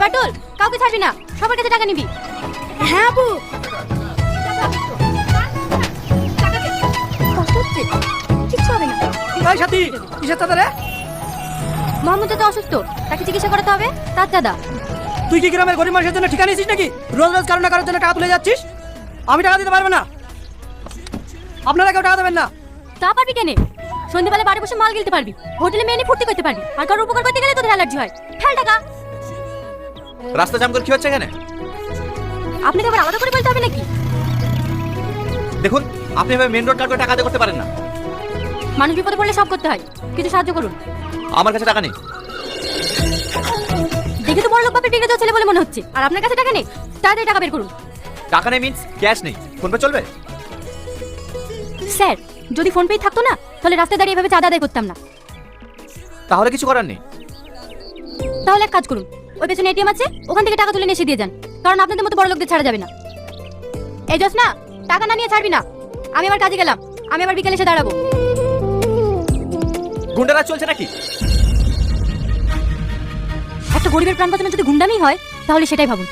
বাটুল, কাউকে ছাড়বি না, সবার কাছে টাকা নিবি। হ্যাঁ আপু। কিচ্ছু হবে না। ভাই সাথী কিসের চাঁদা রে? মোহাম্মদ তো অসুস্থ, তাকে চিকিৎসা করাতে হবে, তার চাঁদা। তুই কি গ্রামের গরিব মানুষের জন্য ঠিকা নিয়েছিস নাকি? রোজ রোজ কারো না কারোর জন্য টাকা তুলে যাচ্ছিস। আমি টাকা দিতে পারবো না, আপনারা কেউ টাকা দেবেন না। তা পারবি কেনে? সন্ধ্যেবেলা বাড়ি বসে মাল গিলতে পারবি, হোটেলে মেয়ে নিয়ে ফুর্তি করতে পারবি, আর কারোর উপকার করতে গেলে তোদের অ্যালার্জি হয়। ফেল টাকা। রাস্তা জাম করে কি হচ্ছে এখানে? আপনি তো আবার আলাদা করে বলতে হবে নাকি? দেখুন, আপনি এভাবে মেন রোড কাট করে টাকা আদায় করতে পারেন না। মানুষ বিপদে পড়লে সব করতে হয়, কিছু সাহায্য করুন। আমার কাছে টাকা নেই। দেখে তো বড় লোক বাপের বিগড়ে যাওয়া ছেলে বলে মনে হচ্ছে, আর আপনার কাছে টাকা নেই। তাড়াতাড়ি টাকা বের করুন। টাকা নেই মিন্স ক্যাশ নেই, ফোন পে চলবে? স্যার, যদি ফোন পে থাকতো না, তাহলে রাস্তায় দাঁড়িয়ে এভাবে চাঁদা আদায় করতাম না। তাহলে কিছু করার নেই। তাহলে এক কাজ করুন, ওই পেছনে এটিএম আছে, ওখান থেকে টাকা তুলে নিয়ে এসে দিয়ে যান, কারণ আপনাদের মতো বড় লোকদের ছাড়া যাবে না। এই জস না, টাকা না নিয়ে ছাড়বি না। আমি আবার কাজে গেলাম, আমি আবার বিকেলে এসে দাঁড়াবো। গুন্ডারাজ চলছে নাকি? একটা গরিবের প্রাণ বাঁচানো যদি গুন্ডামি হয়, তাহলে সেটাই ভাবুন।